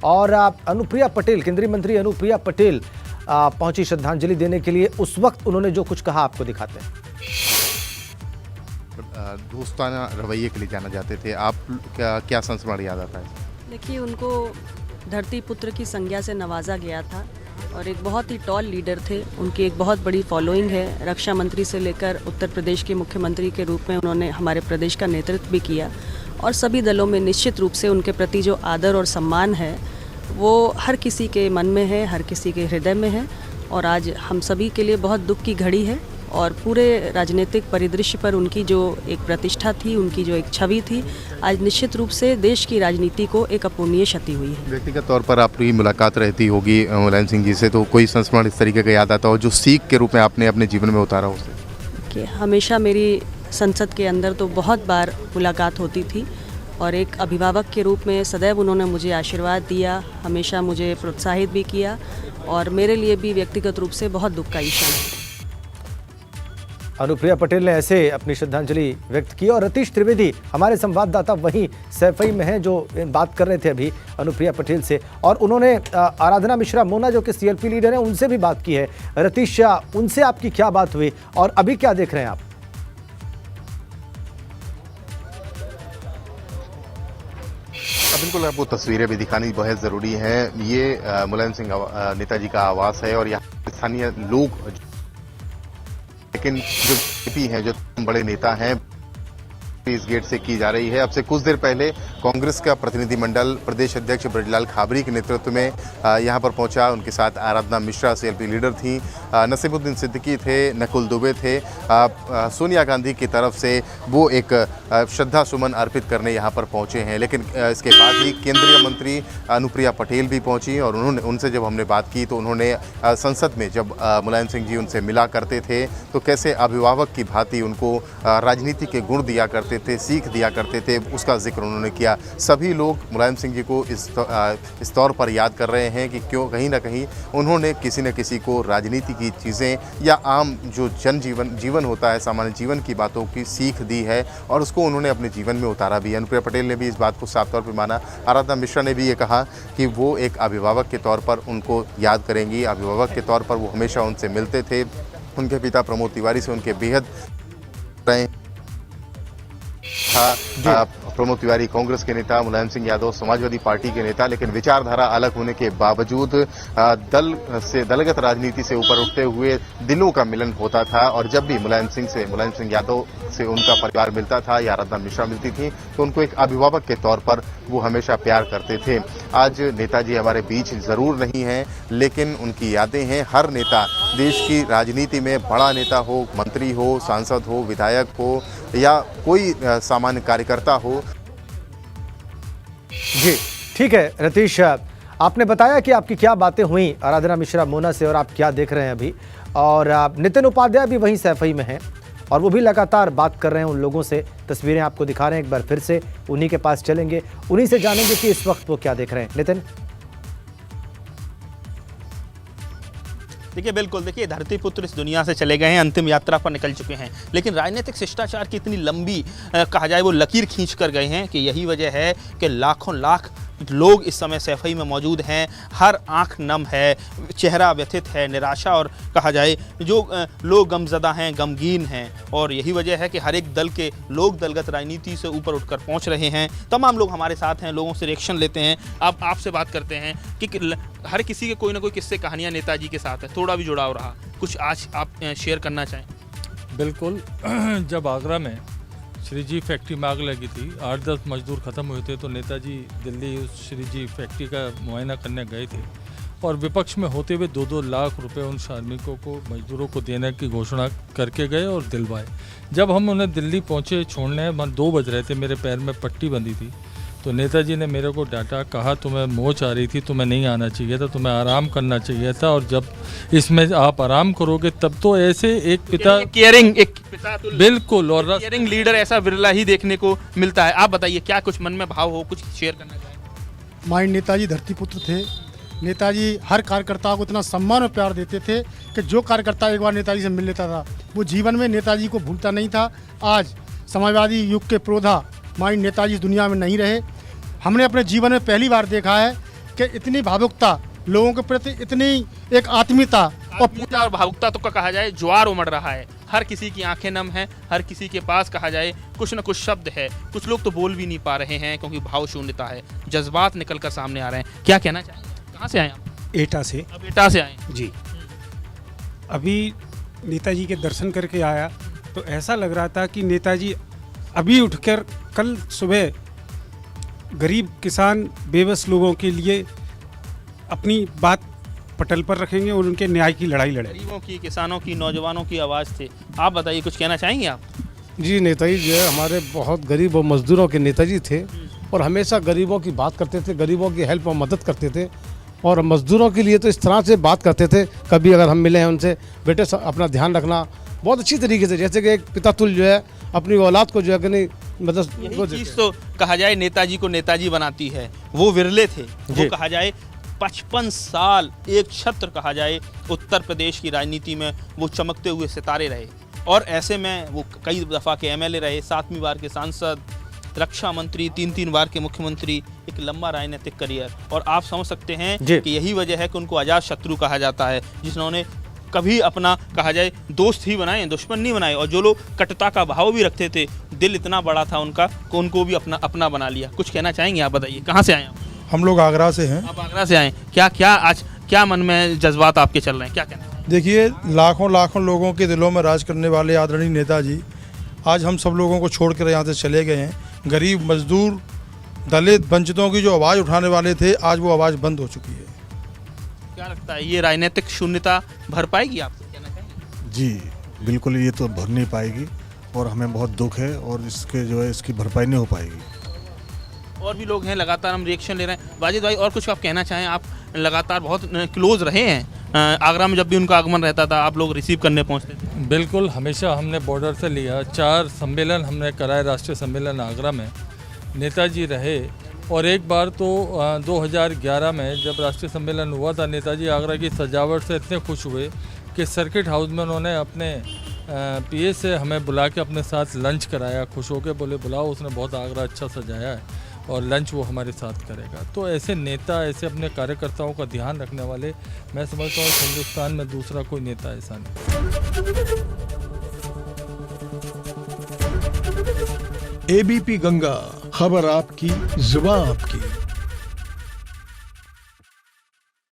और अनुप्रिया पटेल, केंद्रीय मंत्री अनुप्रिया पटेल पहुंची श्रद्धांजलि देने के लिए। उस वक्त उन्होंने जो कुछ कहा आपको दिखाते हैं। दोस्ताना रवैये के लिए जाना जाते थे आप, क्या संस्मरण याद आता है? देखिए, उनको धरती पुत्र की संज्ञा से नवाजा गया था और एक बहुत ही टॉल लीडर थे। उनकी एक बहुत बड़ी फॉलोइंग है। रक्षा मंत्री से लेकर उत्तर प्रदेश के मुख्यमंत्री के रूप में उन्होंने हमारे प्रदेश का नेतृत्व भी किया और सभी दलों में निश्चित रूप से उनके प्रति जो आदर और सम्मान है वो हर किसी के मन में है, हर किसी के हृदय में है। और आज हम सभी के लिए बहुत दुख की घड़ी है और पूरे राजनीतिक परिदृश्य पर उनकी जो एक प्रतिष्ठा थी, उनकी जो एक छवि थी, आज निश्चित रूप से देश की राजनीति को एक अपूरणीय क्षति हुई है। व्यक्तिगत तौर पर आपकी मुलाकात रहती होगी मुलायम सिंह जी से, तो कोई संस्मरण इस तरीके का याद आता हो जो सीख के रूप में आपने अपने जीवन में उतारा उसे? कि हमेशा मेरी संसद के अंदर तो बहुत बार मुलाकात होती थी और एक अभिभावक के रूप में सदैव उन्होंने मुझे आशीर्वाद दिया, हमेशा मुझे प्रोत्साहित भी किया और मेरे लिए भी व्यक्तिगत रूप से बहुत दुख का क्षण है। अनुप्रिया पटेल ने ऐसे अपनी श्रद्धांजलि व्यक्त की। और रतीश त्रिवेदी हमारे संवाददाता वहीं सैफई में हैं, जो बात कर रहे थे अभी अनुप्रिया पटेल से, और उन्होंने आराधना मिश्रा मोना जो कि सीएलपी लीडर हैं उनसे भी बात की है। रतीश, उनसे आपकी क्या बात हुई और अभी क्या देख रहे हैं आप? बिल्कुल, आपको तस्वीरें भी दिखानी बहुत ज़रूरी है। ये मुलायम सिंह नेताजी का आवास है और यहाँ स्थानीय लोग, लेकिन जो बीजेपी हैं, जो बड़े नेता हैं, इस गेट से की जा रही है। अब से कुछ देर पहले कांग्रेस का प्रतिनिधिमंडल प्रदेश अध्यक्ष ब्रजलाल खाबरी के नेतृत्व में यहां पर पहुंचा। उनके साथ आराधना मिश्रा सीएलपी लीडर थी, नसीमुद्दीन सिद्दीकी थे, नकुल दुबे थे। सोनिया गांधी की तरफ से वो एक श्रद्धा सुमन अर्पित करने यहां पर पहुंचे हैं। लेकिन इसके बाद ही केंद्रीय मंत्री अनुप्रिया पटेल भी पहुंची और उनसे जब हमने बात की तो उन्होंने संसद में जब मुलायम सिंह जी उनसे मिला करते थे तो कैसे अभिभावक की भांति उनको राजनीति के गुण दिया करते थे, सीख दिया करते थे, उसका जिक्र उन्होंने किया। सभी लोग मुलायम सिंह जी को इस तौर पर याद कर रहे हैं कि क्यों कहीं ना कहीं उन्होंने किसी न किसी को राजनीति की चीज़ें या आम जो जीवन होता है, सामान्य जीवन की बातों की सीख दी है और उसको उन्होंने अपने जीवन में उतारा भी। अनुप्रिया पटेल ने भी इस बात को साफ तौर पर माना। आराधना मिश्रा ने भी ये कहा कि वो एक अभिभावक के तौर पर उनको याद करेंगी। अभिभावक के तौर पर वो हमेशा उनसे मिलते थे। उनके पिता प्रमोद तिवारी से उनके बेहद रहे। प्रमोद तिवारी कांग्रेस के नेता, मुलायम सिंह यादव समाजवादी पार्टी के नेता, लेकिन विचारधारा अलग होने के बावजूद दलगत राजनीति से ऊपर उठते हुए दिलों का मिलन होता था। और जब भी मुलायम सिंह यादव से उनका परिवार मिलता था या आराधना मिश्रा मिलती थी तो उनको एक अभिभावक के तौर पर वो हमेशा प्यार करते थे। आज नेताजी हमारे बीच जरूर नहीं हैं, लेकिन उनकी यादें हैं। हर नेता देश की राजनीति में, बड़ा नेता हो, मंत्री हो, सांसद हो, विधायक हो या कोई सामान्य कार्यकर्ता हो। जी ठीक है रतीश, आपने बताया कि आपकी क्या बातें हुई आराधना मिश्रा मोना से और आप क्या देख रहे हैं अभी। और नितिन उपाध्याय भी वहीं सैफई में हैं और वो भी लगातार बात कर रहे हैं उन लोगों से। तस्वीरें आपको दिखा रहे हैं, एक बार फिर से उन्हीं के पास चलेंगे, उन्हीं से जानेंगे कि इस वक्त वो क्या देख रहे हैं। नितिन, देखिए बिल्कुल, देखिए धरती पुत्र इस दुनिया से चले गए हैं, अंतिम यात्रा पर निकल चुके हैं, लेकिन राजनीतिक शिष्टाचार की इतनी लंबी कहा जाए वो लकीर खींच कर गए हैं कि यही वजह है कि लाखों लाख लोग इस समय सैफई में मौजूद हैं। हर आंख नम है, चेहरा व्यथित है, निराशा और कहा जाए जो लोग गमज़दा हैं, गमगीन हैं। और यही वजह है कि हर एक दल के लोग दलगत राजनीति से ऊपर उठकर पहुंच रहे हैं। तमाम लोग हमारे साथ हैं, लोगों से रिएक्शन लेते हैं। अब आपसे बात करते हैं कि हर किसी के कोई ना कोई किस्से कहानियाँ नेताजी के साथ है, थोड़ा भी जुड़ाव रहा, कुछ आज आप शेयर करना चाहें? बिल्कुल, जब आगरा में श्रीजी फैक्ट्री में आग लगी थी, 8-10 मजदूर ख़त्म हुए थे, तो नेताजी दिल्ली उस श्रीजी फैक्ट्री का मुआयना करने गए थे और विपक्ष में होते हुए 2-2 लाख रुपए उन श्रमिकों को, मजदूरों को देने की घोषणा करके गए और दिलवाए। जब हम उन्हें दिल्ली पहुंचे छोड़ने, 2 बज रहे थे, मेरे पैर में पट्टी बंधी थी, तो नेताजी ने मेरे को डांटा, कहा तुम्हें मोच आ रही थी, तुम्हें नहीं आना चाहिए था, तुम्हें आराम करना चाहिए था, और जब इसमें आप आराम करोगे तब तो ऐसे एक पिता केयरिंग, एक पिता तो बिल्कुल, और केयरिंग लीडर ऐसा विरला ही देखने को मिलता है। आप बताइए क्या कुछ मन में भाव हो, कुछ शेयर करना चाहें? माइंड नेताजी धरती पुत्र थे। नेताजी हर कार्यकर्ता को इतना सम्मान और प्यार देते थे कि जो कार्यकर्ता एक बार नेताजी से मिल लेता था वो जीवन में नेताजी को भूलता नहीं था। आज समाजवादी युग के प्रोधा माइंड नेताजी इस दुनिया में नहीं रहे। हमने अपने जीवन में पहली बार देखा है कि इतनी भावुकता, लोगों के प्रति इतनी एक आत्मीयता और भावुकता तो का कहा जाए ज्वार उमड़ रहा है। हर किसी की आंखें नम हैं, हर किसी के पास कहा जाए कुछ न कुछ शब्द है। कुछ लोग तो बोल भी नहीं पा रहे हैं क्योंकि भाव शून्यता है, जज्बात निकल कर सामने आ रहे हैं। क्या कहना चाहेंगे? कहाँ से आए आप? एटा से। अब एटा से आए। जी, अभी नेताजी के दर्शन करके आया तो ऐसा लग रहा था कि नेताजी अभी उठकर कल सुबह गरीब किसान बेबस लोगों के लिए अपनी बात पटल पर रखेंगे और उनके न्याय की लड़ाई लड़ेंगे। गरीबों की, किसानों की, नौजवानों की आवाज़ थे। आप बताइए, कुछ कहना चाहेंगे आप? जी, नेताजी जो है हमारे बहुत गरीब और मजदूरों के नेताजी थे और हमेशा गरीबों की बात करते थे, गरीबों की हेल्प और मदद करते थे और मजदूरों के लिए तो इस तरह से बात करते थे। कभी अगर हम मिले हैं उनसे, बेटे अपना ध्यान रखना, बहुत अच्छी तरीके से, जैसे कि एक पिता तुल्य जो है अपनी औलाद को जो है कि नहीं मतलब यही चीज़ तो कहा जाए नेताजी को नेताजी बनाती है। वो विरले थे, वो कहा जाए 55 साल एक छत्र कहा जाए उत्तर प्रदेश की राजनीति में वो चमकते हुए सितारे रहे और ऐसे में वो कई दफ़ा के एमएलए रहे, 7वीं बार के सांसद, रक्षा मंत्री, 3 बार के मुख्यमंत्री। एक लंबा राजनीतिक करियर, और आप समझ सकते हैं कि यही वजह है कि उनको अजात शत्रु कहा जाता है, जिन्होंने कभी अपना कहा जाए दोस्त ही बनाए, दुश्मन नहीं बनाए। और जो लोग कटुता का भाव भी रखते थे, दिल इतना बड़ा था उनका कि उनको भी अपना बना लिया। कुछ कहना चाहेंगे? आप बताइए, कहाँ से आए आप? हम लोग आगरा से हैं। आप आगरा से आए, क्या आज क्या मन में जज्बात आपके चल रहे हैं? क्या कहना है? देखिए, लाखों लोगों के दिलों में राज करने वाले आदरणीय नेताजी आज हम सब लोगों को छोड़कर यहाँ से चले गए हैं। गरीब, मजदूर, दलित, वंचितों की जो आवाज़ उठाने वाले थे, आज वो आवाज़ बंद हो चुकी है। क्या लगता है, ये राजनीतिक शून्यता भर पाएगी? आपसे कहना चाहेंगे? जी बिल्कुल, ये तो भर नहीं पाएगी और हमें बहुत दुख है और इसके जो है इसकी भरपाई नहीं हो पाएगी। और भी लोग हैं, लगातार हम रिएक्शन ले रहे हैं। वाजिद भाई, और कुछ आप कहना चाहें? आप लगातार बहुत क्लोज रहे हैं आगरा में, जब भी उनका आगमन रहता था आप लोग रिसीव करने पहुंचते थे। बिल्कुल, हमेशा हमने बॉर्डर से लिया। 4 सम्मेलन हमने कराए, राष्ट्रीय सम्मेलन आगरा में नेताजी रहे। और एक बार तो 2011 में जब राष्ट्रीय सम्मेलन हुआ था, नेताजी आगरा की सजावट से इतने खुश हुए कि सर्किट हाउस में उन्होंने अपने पीए से हमें बुला के अपने साथ लंच कराया। खुश होकर बोले बुलाओ, उसने बहुत आगरा अच्छा सजाया है और लंच वो हमारे साथ करेगा। तो ऐसे नेता, ऐसे अपने कार्यकर्ताओं का ध्यान रखने वाले, मैं समझता हूँ हिंदुस्तान में दूसरा कोई नेता ऐसा नहीं। एबीपी गंगा, खबर आपकी, जुबान आपकी।